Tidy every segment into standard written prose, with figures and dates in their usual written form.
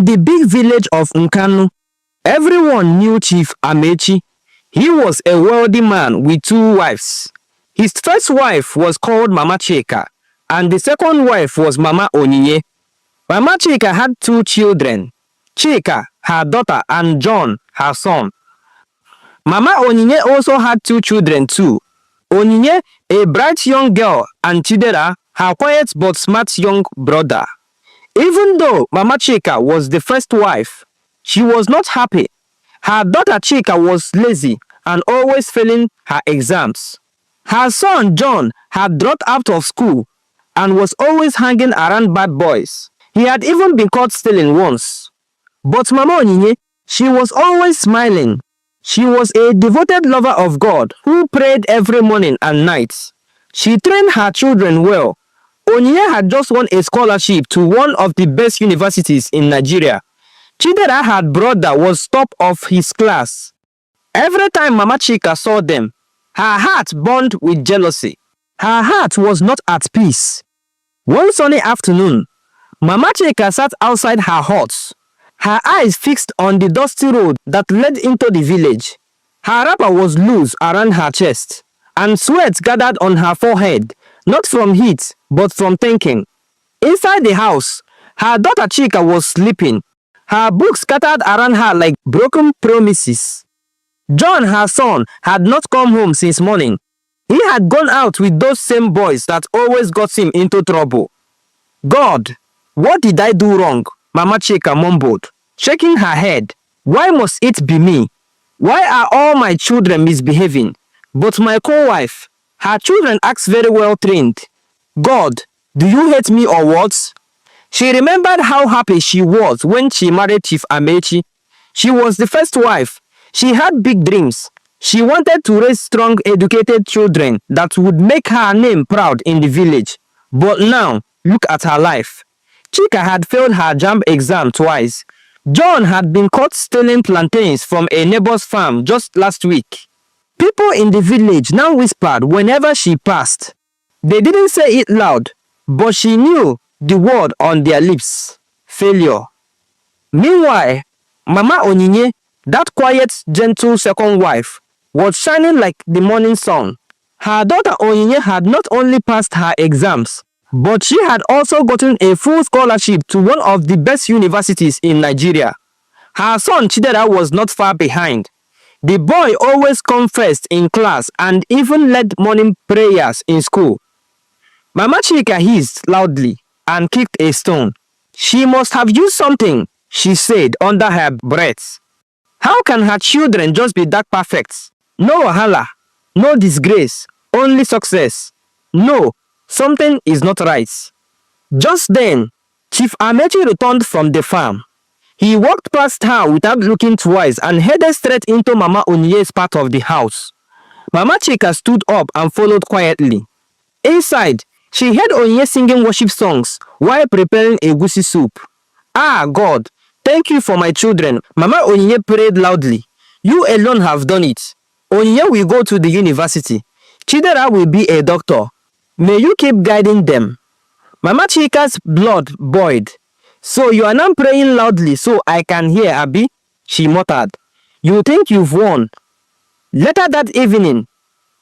In the big village of Nkanu, everyone knew Chief Amechi. He was a wealthy man with 2 wives. His first wife was called Mama Chika, and the second wife was Mama Onyinye. Mama Chika had 2 children, Chika, her daughter, and John, her son. Mama Onyinye also had 2 children too. Onyinye, a bright young girl, and Chidera, her quiet but smart young brother. Even though Mama Chika was the first wife, she was not happy. Her daughter Chika was lazy and always failing her exams. Her son John had dropped out of school and was always hanging around bad boys. He had even been caught stealing once. But Mama Onyinye, she was always smiling. She was a devoted lover of God who prayed every morning and night. She trained her children well. Onyinye had just won a scholarship to one of the best universities in Nigeria. Chidera, her brother, was top of his class. Every time Mama Chika saw them, her heart burned with jealousy. Her heart was not at peace. One sunny afternoon, Mama Chika sat outside her hut, her eyes fixed on the dusty road that led into the village. Her wrapper was loose around her chest, and sweat gathered on her forehead, not from heat, but from thinking. Inside the house, her daughter Chika was sleeping, her books scattered around her like broken promises. John, her son, had not come home since morning. He had gone out with those same boys that always got him into trouble. God, what did I do wrong? Mama Chika mumbled, shaking her head. Why must it be me? Why are all my children misbehaving? But my co-wife, her children acts very well trained. God, do you hate me or what? She remembered how happy she was when she married Chief Amechi. She was the first wife. She had big dreams. She wanted to raise strong, educated children that would make her name proud in the village. But now, look at her life. Chika had failed her JAMB exam twice. John had been caught stealing plantains from a neighbor's farm just last week. People in the village now whispered whenever she passed. They didn't say it loud, but she knew the word on their lips: failure. Meanwhile, Mama Onyinye, that quiet, gentle second wife, was shining like the morning sun. Her daughter Onyinye had not only passed her exams, but she had also gotten a full scholarship to one of the best universities in Nigeria. Her son Chidera was not far behind. The boy always came first in class and even led morning prayers in school. Mama Chika hissed loudly and kicked a stone. She must have used something, she said under her breath. How can her children just be that perfect? No wahala, no disgrace, only success. No, something is not right. Just then, Chief Amechi returned from the farm. He walked past her without looking twice and headed straight into Mama Onyinye's part of the house. Mama Chika stood up and followed quietly. Inside, she heard Onyinye singing worship songs while preparing egusi soup. Ah, God, thank you for my children, Mama Onyinye prayed loudly. You alone have done it. Onyinye will go to the university. Chidera will be a doctor. May you keep guiding them. Mama Chika's blood boiled. So you are now praying loudly so I can hear, Abi? She muttered. You think you've won. Later that evening,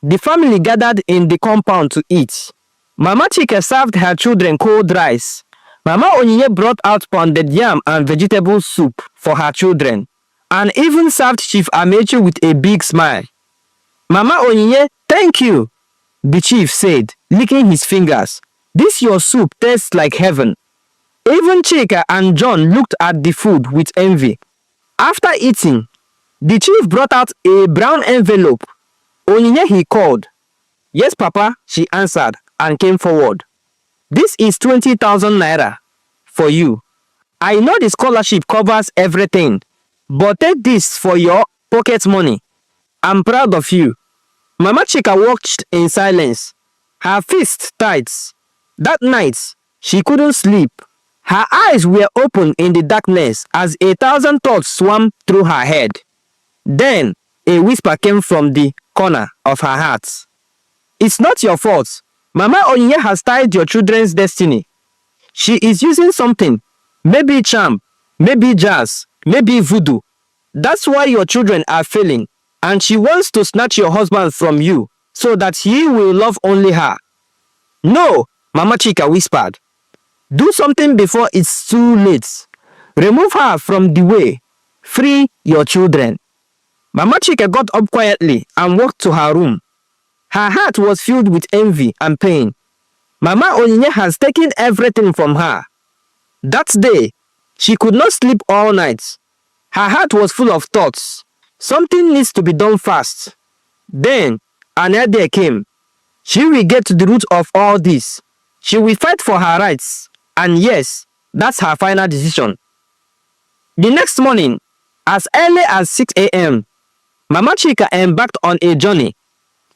the family gathered in the compound to eat. Mama Chika served her children cold rice. Mama Onyinye brought out pounded yam and vegetable soup for her children, and even served Chief Amechi with a big smile. Mama Onyinye, thank you, the chief said, licking his fingers. This your soup tastes like heaven. Even Chika and John looked at the food with envy. After eating, the chief brought out a brown envelope. Onyinye, he called. Yes, Papa, she answered and came forward. This is 20,000 naira for you. I know the scholarship covers everything, but take this for your pocket money. I'm proud of you. Mama Chika watched in silence, her fists tight. That night, she couldn't sleep. Her eyes were open in the darkness as 1,000 thoughts swam through her head. Then, a whisper came from the corner of her heart. It's not your fault. Mama Onyinye has tied your children's destiny. She is using something, maybe charm, maybe jazz, maybe voodoo. That's why your children are failing, and she wants to snatch your husband from you so that he will love only her. No, Mama Chika whispered. Do something before it's too late. Remove her from the way. Free your children. Mama Chika got up quietly and walked to her room. Her heart was filled with envy and pain. Mama Onyinye has taken everything from her. That day, she could not sleep all night. Her heart was full of thoughts. Something needs to be done fast. Then, an idea came. She will get to the root of all this. She will fight for her rights. And yes, that's her final decision. The next morning, as early as 6 a.m., Mama Chika embarked on a journey.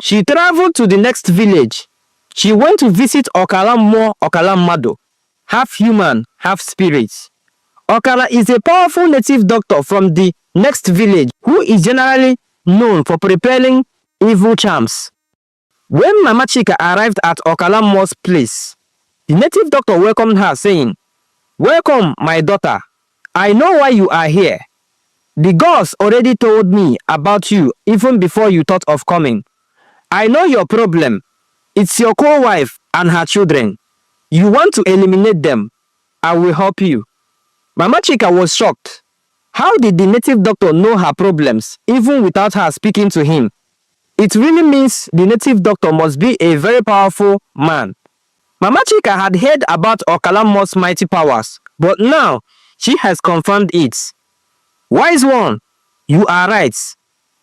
She traveled to the next village. She went to visit Okalammo Okalammado, half human, half spirit. Okala is a powerful native doctor from the next village who is generally known for repelling evil charms. When Mama Chika arrived at Okalammo's place, the native doctor welcomed her saying, "Welcome, my daughter. I know why you are here. The gods already told me about you even before you thought of coming. I know your problem. It's your co-wife and her children. You want to eliminate them. I will help you." Mama Chika was shocked. How did the native doctor know her problems even without her speaking to him? It really means the native doctor must be a very powerful man. Mama Chika had heard about Okalammo's mighty powers, but now she has confirmed it. "Wise one, you are right.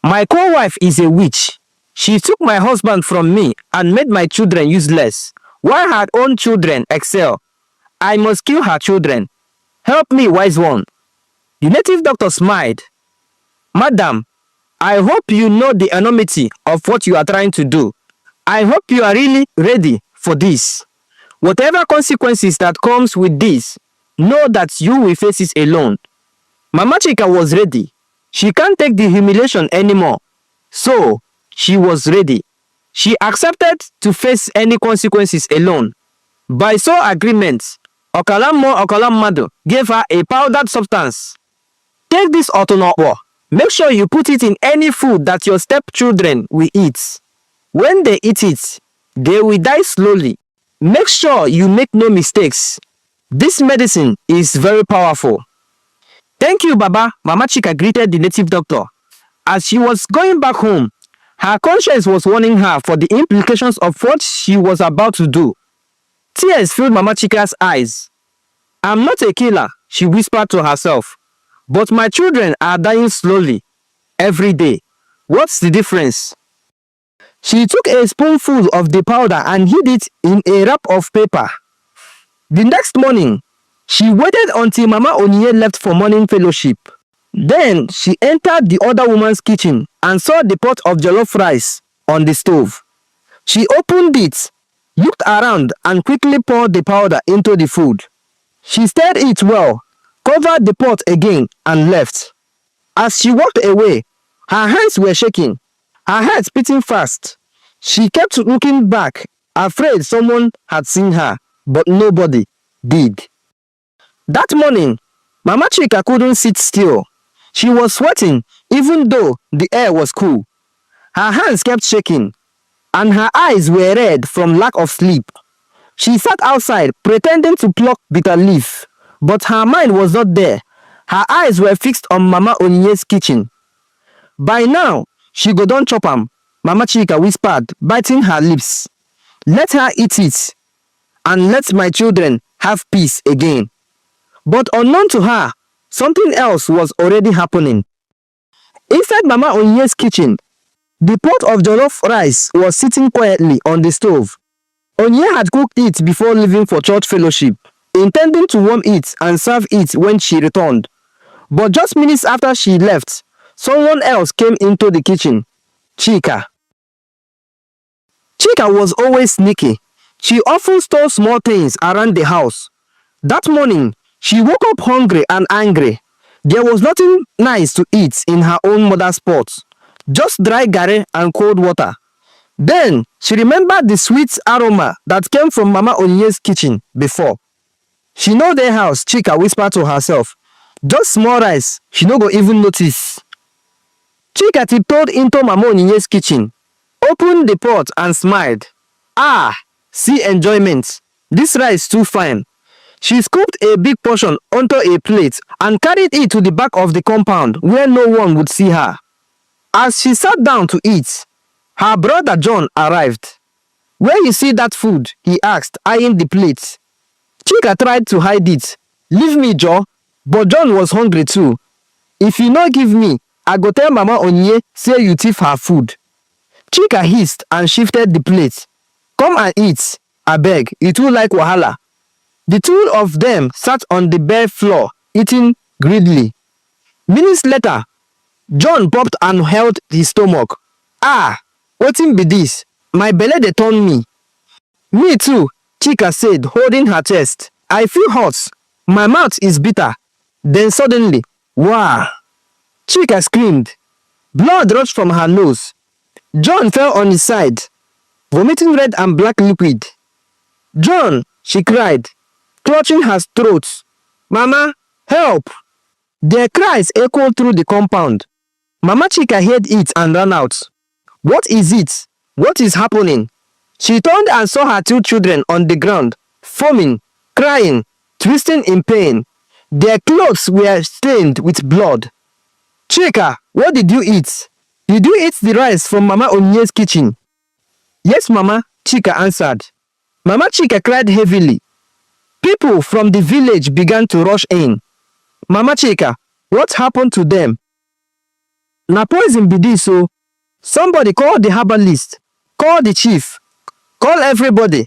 My co-wife is a witch. She took my husband from me and made my children useless, while her own children excel. I must kill her children. Help me, wise one." The native doctor smiled. "Madam, I hope you know the enormity of what you are trying to do. I hope you are really ready for this. Whatever consequences that comes with this, know that you will face it alone." Mama Chika was ready. She can't take the humiliation anymore. So, she was ready. She accepted to face any consequences alone. By so agreement, Okalammo Okalammado gave her a powdered substance. "Take this otonopo. Make sure you put it in any food that your stepchildren will eat. When they eat it, they will die slowly. Make sure you make no mistakes. This medicine is very powerful." "Thank you, Baba," Mama Chika greeted the native doctor. As she was going back home, her conscience was warning her for the implications of what she was about to do. Tears filled Mama Chika's eyes. "I'm not a killer," she whispered to herself. "But my children are dying slowly, every day. What's the difference?" She took a spoonful of the powder and hid it in a wrap of paper. The next morning, she waited until Mama Onyinye left for morning fellowship. Then she entered the other woman's kitchen and saw the pot of jollof rice on the stove. She opened it, looked around and quickly poured the powder into the food. She stirred it well, covered the pot again and left. As she walked away, her hands were shaking, her heart beating fast. She kept looking back, afraid someone had seen her, but nobody did. That morning, Mama Chika couldn't sit still. She was sweating even though the air was cool. Her hands kept shaking, and her eyes were red from lack of sleep. She sat outside pretending to pluck bitter leaf, but her mind was not there. Her eyes were fixed on Mama Onyinye's kitchen. "By now, she go don chop am," Mama Chika whispered, biting her lips. "Let her eat it, and let my children have peace again." But unknown to her, something else was already happening. Inside Mama Onyinye's kitchen, the pot of jollof rice was sitting quietly on the stove. Onyinye had cooked it before leaving for church fellowship, intending to warm it and serve it when she returned. But just minutes after she left, someone else came into the kitchen. Chika. Chika was always sneaky. She often stole small things around the house. That morning, she woke up hungry and angry. There was nothing nice to eat in her own mother's pot, just dry garri and cold water. Then, she remembered the sweet aroma that came from Mama Onyinye's kitchen before. "She know their house," Chika whispered to herself. Just small rice, she no go even notice. Chika tiptoed into Mama Onyinye's kitchen, opened the pot and smiled. Ah, see enjoyment. This rice too fine. She scooped a big portion onto a plate and carried it to the back of the compound where no one would see her. As she sat down to eat, her brother John arrived. Where you see that food? He asked, eyeing the plate. Chika tried to hide it. Leave me, Joe. But John was hungry too. If you no give me, I go tell Mama Onyinye say you thief her food. Chika hissed and shifted the plate. Come and eat, abeg, you too like wahala. The two of them sat on the bare floor, eating greedily. Minutes later, John popped and held his stomach. Ah, wetin be this? My belle dey turn me. Me too, Chika said, holding her chest. I feel hot. My mouth is bitter. Then suddenly, wow! Chika screamed. Blood rushed from her nose. John fell on his side, vomiting red and black liquid. John, she cried, clutching her throat. Mama, help! Their cries echoed through the compound. Mama Chika heard it and ran out. What is it? What is happening? She turned and saw her two children on the ground, foaming, crying, twisting in pain. Their clothes were stained with blood. Chika, what did you eat? Did you eat the rice from Mama Onyinye's kitchen? Yes, Mama, Chika answered. Mama Chika cried heavily. People from the village began to rush in. Mama Chika, what happened to them? Na poison be this, so somebody call the herbalist, call the chief, call everybody.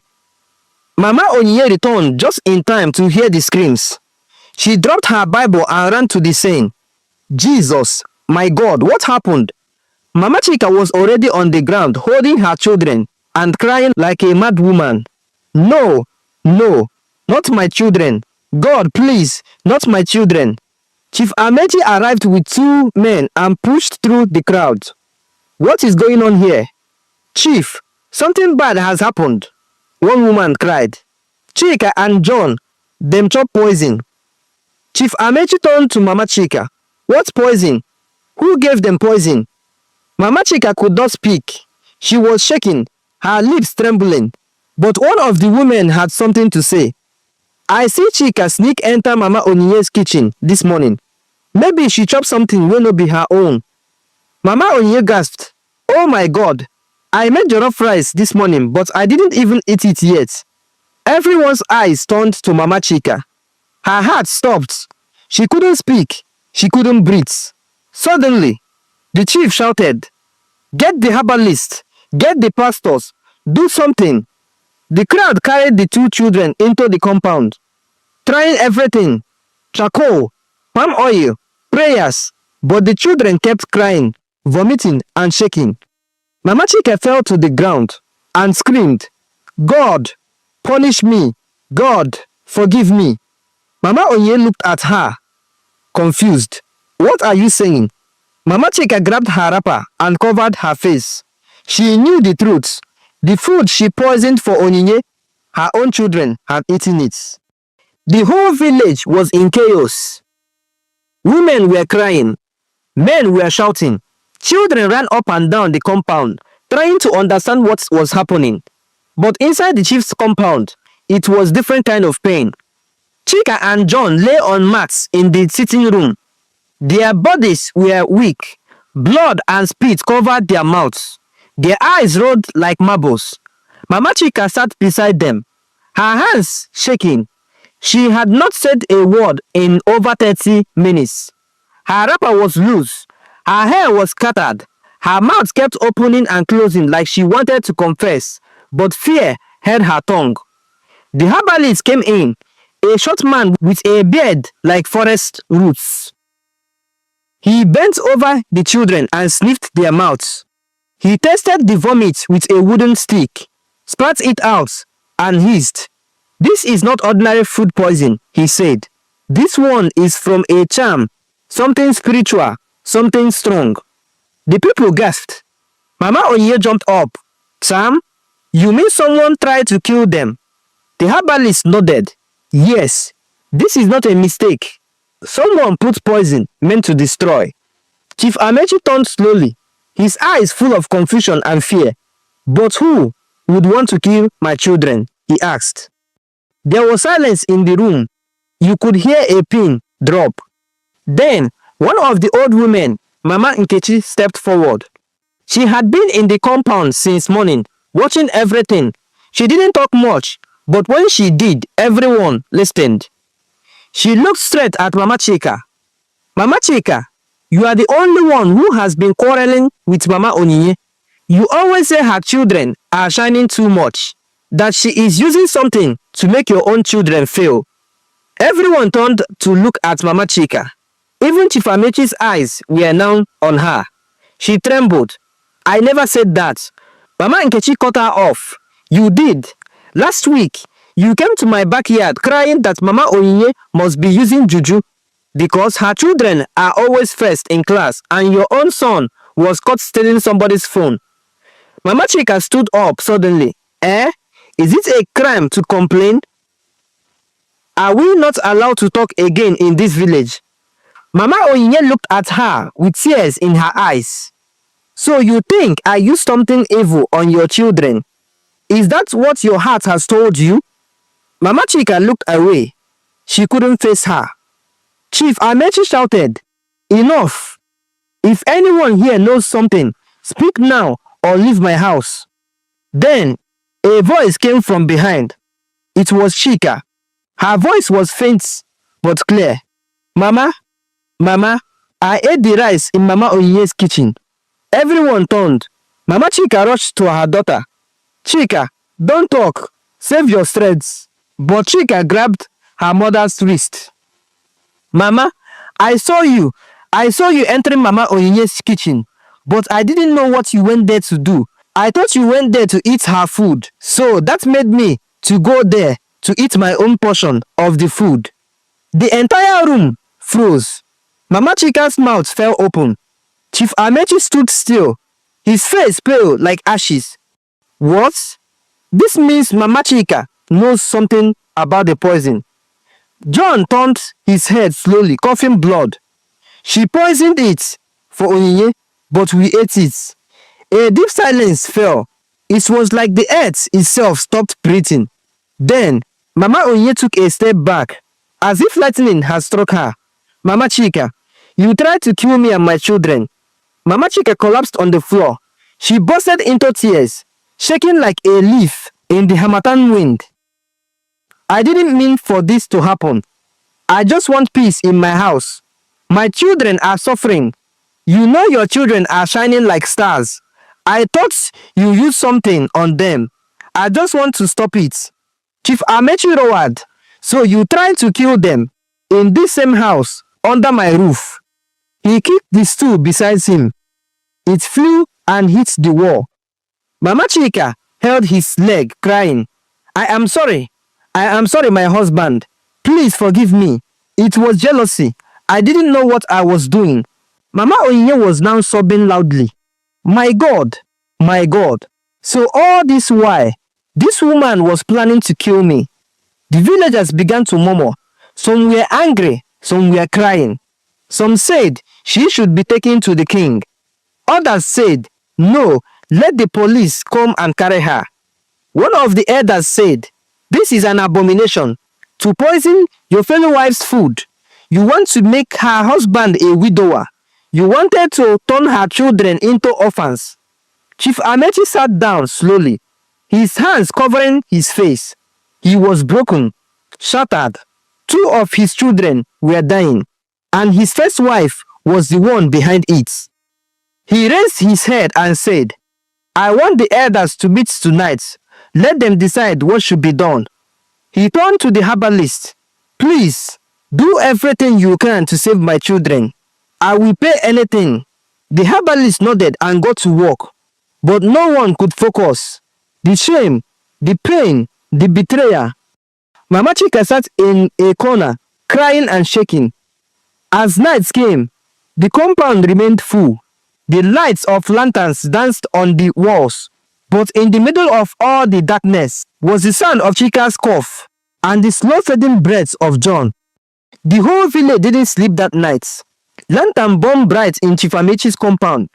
Mama Onyinye returned just in time to hear the screams. She dropped her Bible and ran to the scene. Jesus, my God, what happened? Mama Chika was already on the ground holding her children and crying like a mad woman. No, no, not my children. God, please, not my children. Chief Amechi arrived with two men and pushed through the crowd. What is going on here? Chief, something bad has happened, one woman cried. Chika and John, them chop poison. Chief Amechi turned to Mama Chika. What poison? Who gave them poison? Mama Chika could not speak. She was shaking, her lips trembling. But one of the women had something to say. I see Chika sneak enter Mama Onyinye's kitchen this morning. Maybe she chopped something wey no be her own. Mama Onyinye gasped. Oh my God. I made jollof rice this morning, but I didn't even eat it yet. Everyone's eyes turned to Mama Chika. Her heart stopped. She couldn't speak. She couldn't breathe. Suddenly, the chief shouted, Get the herbalist. Get the pastors. Do something. The crowd carried the two children into the compound, trying everything. Charcoal, palm oil, prayers. But the children kept crying, vomiting and shaking. Mama Chika fell to the ground and screamed, God, punish me. God, forgive me. Mama Onyinye looked at her, confused. What are you saying? Mama Chika grabbed her wrapper and covered her face. She knew the truth. The food she poisoned for Onyinye, her own children had eaten it. The whole village was in chaos. Women were crying. Men were shouting. Children ran up and down the compound, trying to understand what was happening. But inside the chief's compound, it was different kind of pain. Chika and John lay on mats in the sitting room. Their bodies were weak. Blood and spit covered their mouths. Their eyes rolled like marbles. Mama Chika sat beside them, her hands shaking. She had not said a word in over 30 minutes. Her wrapper was loose. Her hair was scattered. Her mouth kept opening and closing like she wanted to confess, but fear held her tongue. The herbalist came in, a short man with a beard like forest roots. He bent over the children and sniffed their mouths. He tasted the vomit with a wooden stick, spat it out, and hissed. This is not ordinary food poison, he said. This one is from a charm, something spiritual, something strong. The people gasped. Mama Onyinye jumped up. Charm? You mean someone tried to kill them? The herbalist nodded. Yes, this is not a mistake. Someone put poison meant to destroy. Chief Amechi turned slowly, his eyes full of confusion and fear. But who would want to kill my children? He asked. There was silence in the room. You could hear a pin drop. Then, one of the old women, Mama Nkechi, stepped forward. She had been in the compound since morning, watching everything. She didn't talk much, but when she did, everyone listened. She looked straight at Mama Chika. Mama Chika, you are the only one who has been quarreling with Mama Onyinye. You always say her children are shining too much, that she is using something to make your own children fail. Everyone turned to look at Mama Chika. Even Chief Amechi's eyes were now on her. She trembled. I never said that. Mama Nkechi cut her off. You did. Last week, you came to my backyard crying that Mama Onyinye must be using juju because her children are always first in class and your own son was caught stealing somebody's phone. Mama Chika stood up suddenly. Is it a crime to complain? Are we not allowed to talk again in this village? Mama Onyinye looked at her with tears in her eyes. So you think I used something evil on your children? Is that what your heart has told you? Mama Chika looked away. She couldn't face her. Chief Amechi shouted, Enough! If anyone here knows something, speak now or leave my house. Then, a voice came from behind. It was Chika. Her voice was faint but clear. Mama, I ate the rice in Mama Onyinye's kitchen. Everyone turned. Mama Chika rushed to her daughter. Chika, don't talk. Save your strength. But Chika grabbed her mother's wrist. Mama, I saw you entering Mama Onyinye's kitchen. But I didn't know what you went there to do. I thought you went there to eat her food. So that made me to go there to eat my own portion of the food. The entire room froze. Mama Chika's mouth fell open. Chief Amechi stood still, his face pale like ashes. What? This means Mama Chika knows something about the poison. John turned his head slowly, coughing blood. She poisoned it for Onyinye, but we ate it. A deep silence fell. It was like the earth itself stopped breathing. Then, Mama Onyinye took a step back, as if lightning had struck her. Mama Chika, you tried to kill me and my children. Mama Chika collapsed on the floor. She bursted into tears, shaking like a leaf in the harmattan wind. I didn't mean for this to happen. I just want peace in my house. My children are suffering. You know your children are shining like stars. I thought you used something on them. I just want to stop it. Chief Amechi roared. So you tried to kill them in this same house under my roof. He kicked the stool beside him. It flew and hit the wall. Mama Chika held his leg, crying, I am sorry, my husband. Please forgive me. It was jealousy. I didn't know what I was doing. Mama Onyinye was now sobbing loudly. My God, my God. So all this while, this woman was planning to kill me. The villagers began to murmur. Some were angry, some were crying. Some said she should be taken to the king. Others said, no, let the police come and carry her. One of the elders said, this is an abomination. To poison your fellow wife's food. You want to make her husband a widower. You wanted to turn her children into orphans. Chief Amechi sat down slowly, his hands covering his face. He was broken, shattered. 2 of his children were dying, and his first wife was the one behind it. He raised his head and said, I want the elders to meet tonight. Let them decide what should be done. He turned to the herbalist. Please, do everything you can to save my children. I will pay anything. The herbalist nodded and got to work. But no one could focus. The shame, the pain, the betrayal. Mama Chika sat in a corner, crying and shaking. As night came, the compound remained full. The lights of lanterns danced on the walls. But in the middle of all the darkness was the sound of Chika's cough and the slow-fading breaths of John. The whole village didn't sleep that night. Lantern burned bright in Chief Amechi's compound.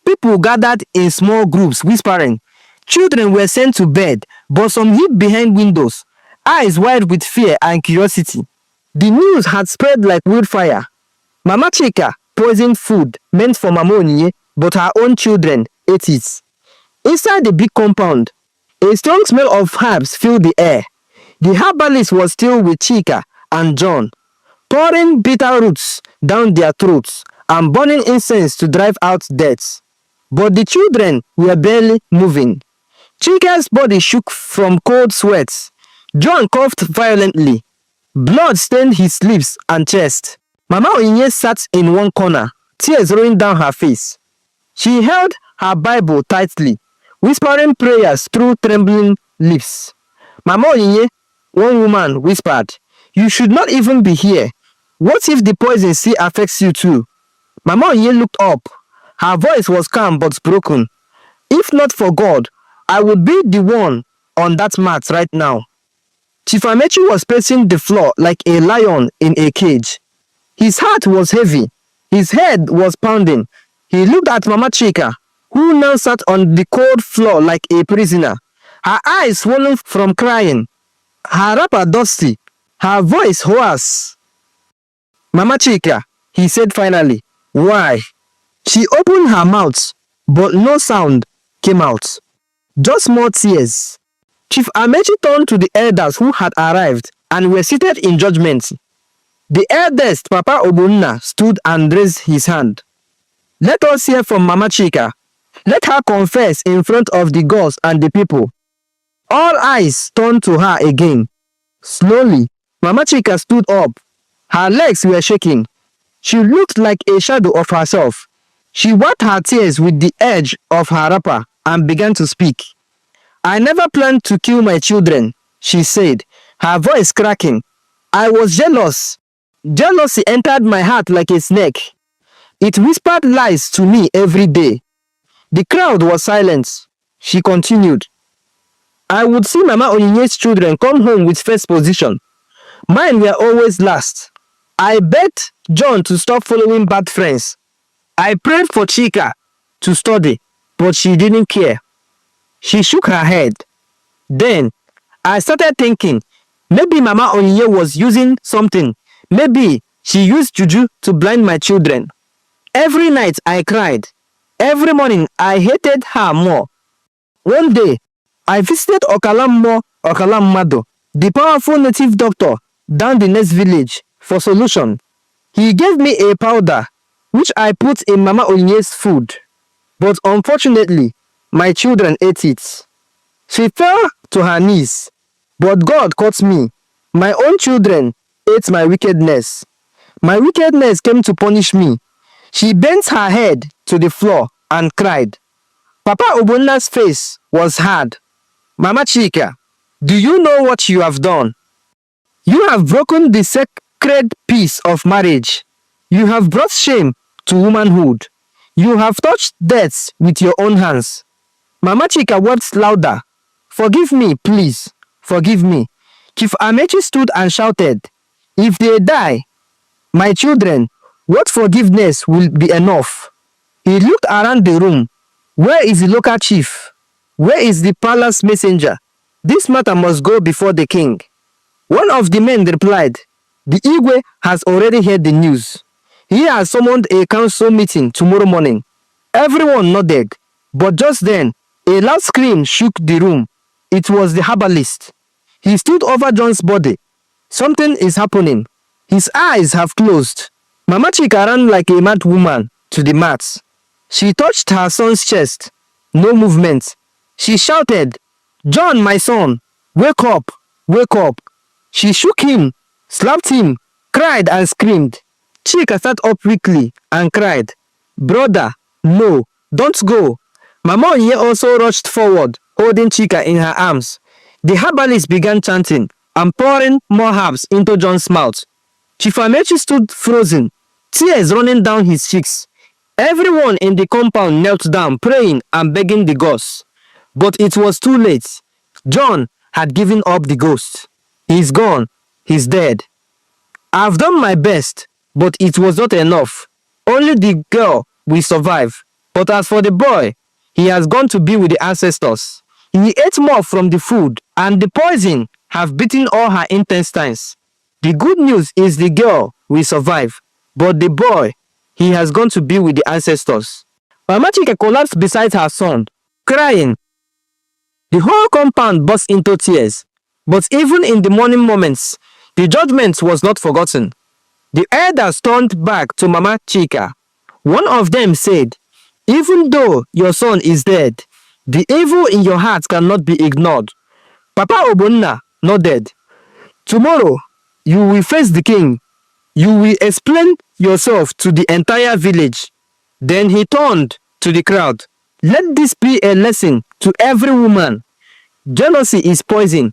People gathered in small groups whispering. Children were sent to bed, but some hid behind windows, eyes wide with fear and curiosity. The news had spread like wildfire. Mama Chika poisoned food meant for Mama Onyinye, but her own children ate it. Inside the big compound, a strong smell of herbs filled the air. The herbalist was still with Chika and John, pouring bitter roots down their throats and burning incense to drive out death. But the children were barely moving. Chika's body shook from cold sweats. John coughed violently. Blood stained his sleeves and chest. Mama Onyinye sat in one corner, tears rolling down her face. She held her Bible tightly, whispering prayers through trembling lips. Mama Onyinye, one woman whispered, "You should not even be here. What if the poison still affects you too?" Mama Onyinye looked up. Her voice was calm but broken. "If not for God, I would be the one on that mat right now." Chief Amechi was pacing the floor like a lion in a cage. His heart was heavy. His head was pounding. He looked at Mama Chika, who now sat on the cold floor like a prisoner, her eyes swollen from crying, her wrapper dusty, her voice hoarse. "Mama Chika," he said finally, "why?" She opened her mouth, but no sound came out. Just more tears. Chief Amechi turned to the elders who had arrived and were seated in judgment. The eldest, Papa Obunna, stood and raised his hand. "Let us hear from Mama Chika. Let her confess in front of the gods and the people." All eyes turned to her again. Slowly, Mama Chika stood up. Her legs were shaking. She looked like a shadow of herself. She wiped her tears with the edge of her wrapper and began to speak. "I never planned to kill my children," she said, her voice cracking. "I was jealous. Jealousy entered my heart like a snake. It whispered lies to me every day." The crowd was silent. She continued, "I would see Mama Onyinye's children come home with first position. Mine were always last. I begged John to stop following bad friends. I prayed for Chika to study, but she didn't care." She shook her head. Then, I started thinking, maybe Mama Onyinye was using something. Maybe she used juju to blind my children. Every night I cried. Every morning I hated her more. One day, I visited Okalamado, the powerful native doctor down the next village, for solution. He gave me a powder, which I put in Mama Onyinye's food. But unfortunately, my children ate it. She fell to her knees. But God caught me. My own children ate my wickedness. My wickedness came to punish me. She bent her head to the floor and cried. Papa Obunna's face was hard. "Mama Chika, do you know what you have done? You have broken the sacred peace of marriage. You have brought shame to womanhood. You have touched death with your own hands." Mama Chika wept louder. "Forgive me, please. Forgive me." Chief Amechi stood and shouted, "If they die, my children, what forgiveness will be enough?" He looked around the room. Where is the local chief? Where is the palace messenger? This matter must go before the king. One of the men replied, "The Igwe has already heard the news. He has summoned a council meeting tomorrow morning." Everyone nodded, but just then, a loud scream shook the room. It was the herbalist. He stood over John's body. "Something is happening. His eyes have closed." Mama Chika ran like a mad woman to the mat. She touched her son's chest. No movement. She shouted, "John, my son, wake up, wake up." She shook him, slapped him, cried and screamed. Chika sat up quickly and cried, "Brother, no, don't go." Mama Onyinye also rushed forward, holding Chika in her arms. The herbalist began chanting and pouring more herbs into John's mouth. Chief Amechi stood frozen, tears running down his cheeks. Everyone in the compound knelt down, praying and begging the gods. But it was too late. John had given up the ghost. He's gone. He's dead. I've done my best, but it was not enough. Only the girl will survive. But as for the boy, he has gone to be with the ancestors. He ate more from the food, and the poison have beaten all her intestines. The good news is the girl will survive, but the boy, he has gone to be with the ancestors. Mama Chika collapsed beside her son, crying. The whole compound burst into tears. But even in the morning moments, the judgment was not forgotten. The elders turned back to Mama Chika. One of them said, "Even though your son is dead, the evil in your heart cannot be ignored." Papa Obonna nodded. "Tomorrow, you will face the king. You will explain yourself to the entire village." Then he turned to the crowd. "Let this be a lesson to every woman. Jealousy is poison.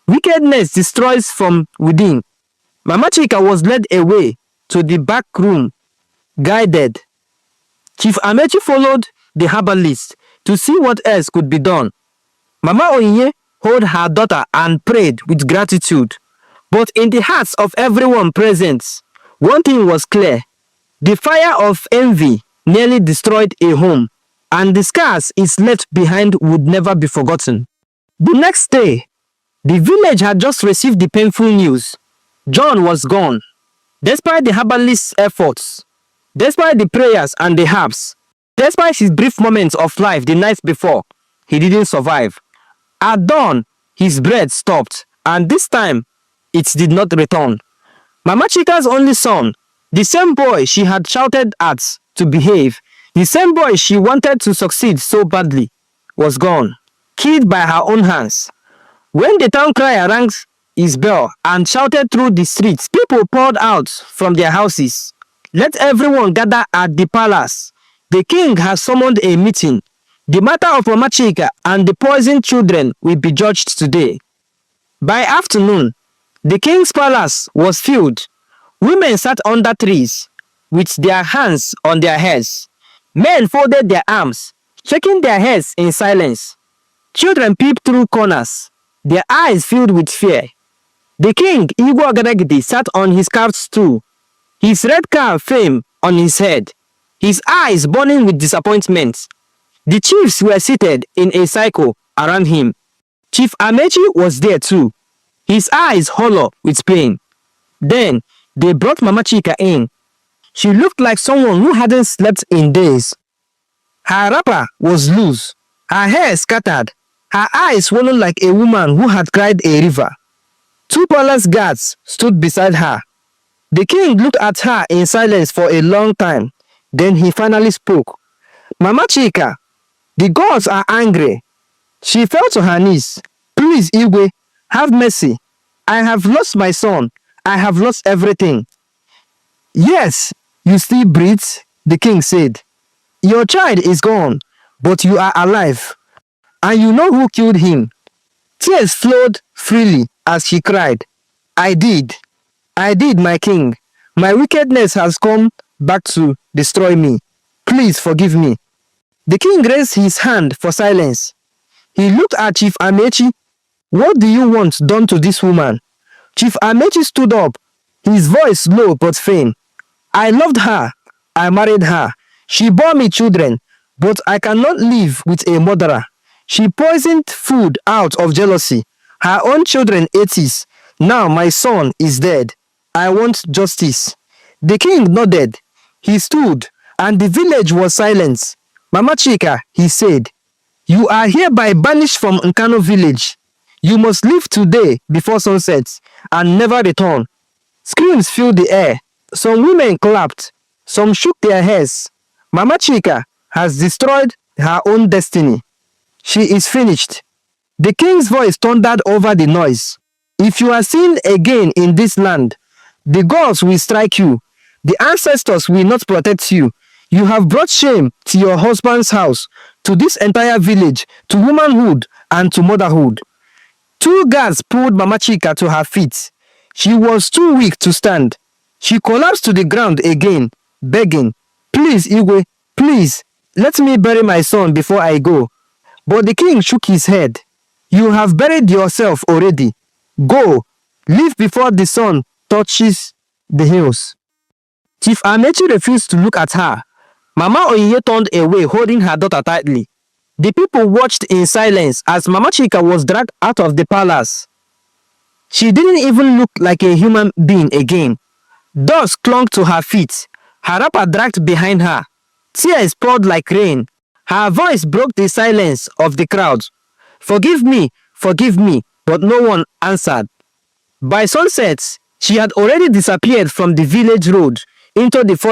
Wickedness destroys from within." Mama Chika was led away to the back room, guided. Chief Amechi followed the herbalist to see what else could be done. Mama Onyinye held her daughter and prayed with gratitude. But in the hearts of everyone present, one thing was clear. The fire of envy nearly destroyed a home, and the scars it left behind would never be forgotten. The next day, the village had just received the painful news. John was gone. Despite the herbalist's efforts, despite the prayers and the herbs, despite his brief moments of life the night before, he didn't survive. At dawn, his breath stopped, and this time, it did not return. Mama Chika's only son, the same boy she had shouted at to behave, the same boy she wanted to succeed so badly, was gone, killed by her own hands. When the town crier rang his bell and shouted through the streets, people poured out from their houses. "Let everyone gather at the palace. The king has summoned a meeting. The matter of Mama Chika and the poisoned children will be judged today." By afternoon, the king's palace was filled. Women sat under trees with their hands on their heads. Men folded their arms, shaking their heads in silence. Children peeped through corners, their eyes filled with fear. The king, Igwe Ogadagidi, sat on his carved stool, his red cap fame on his head, his eyes burning with disappointment. The chiefs were seated in a circle around him. Chief Amechi was there too, his eyes hollow with pain. Then they brought Mama Chika in. She looked like someone who hadn't slept in days. Her wrapper was loose, her hair scattered, her eyes swollen like a woman who had cried a river. Two palace guards stood beside her. The king looked at her in silence for a long time. Then he finally spoke. "Mama Chika, the gods are angry." She fell to her knees. "Please, Igwe, have mercy. I have lost my son. I have lost everything." "Yes, you still breathe," the king said. "Your child is gone, but you are alive. And you know who killed him." Tears flowed freely as she cried. I did, my king. My wickedness has come back to destroy me. Please forgive me." The king raised his hand for silence. He looked at Chief Amechi. "What do you want done to this woman?" Chief Amechi stood up, his voice low but firm. "I loved her. I married her. She bore me children, but I cannot live with a murderer. She poisoned food out of jealousy. Her own children ate it. Now my son is dead. I want justice." The king nodded. He stood, and the village was silent. "Mama Chika," he said, "you are hereby banished from Nkano village. You must leave today before sunset and never return." Screams filled the air. Some women clapped. Some shook their heads. Mama Chika has destroyed her own destiny. She is finished. The king's voice thundered over the noise. "If you are seen again in this land, the gods will strike you. The ancestors will not protect you. You have brought shame to your husband's house, to this entire village, to womanhood and to motherhood." Two guards pulled Mama Chika to her feet. She was too weak to stand. She collapsed to the ground again, begging, "Please, Igwe, please, let me bury my son before I go." But the king shook his head. "You have buried yourself already. Go, leave before the sun touches the hills. Chief Amechi refused to look at her. Mama Onyinye turned away, holding her daughter tightly. The people watched in silence as Mama Chika was dragged out of the palace. She didn't even look like a human being again. Dust clung to her feet. Her wrapper dragged behind her. Tears poured like rain. Her voice broke the silence of the crowd. Forgive me, but no one answered. By sunset, she had already disappeared from the village road into the forest.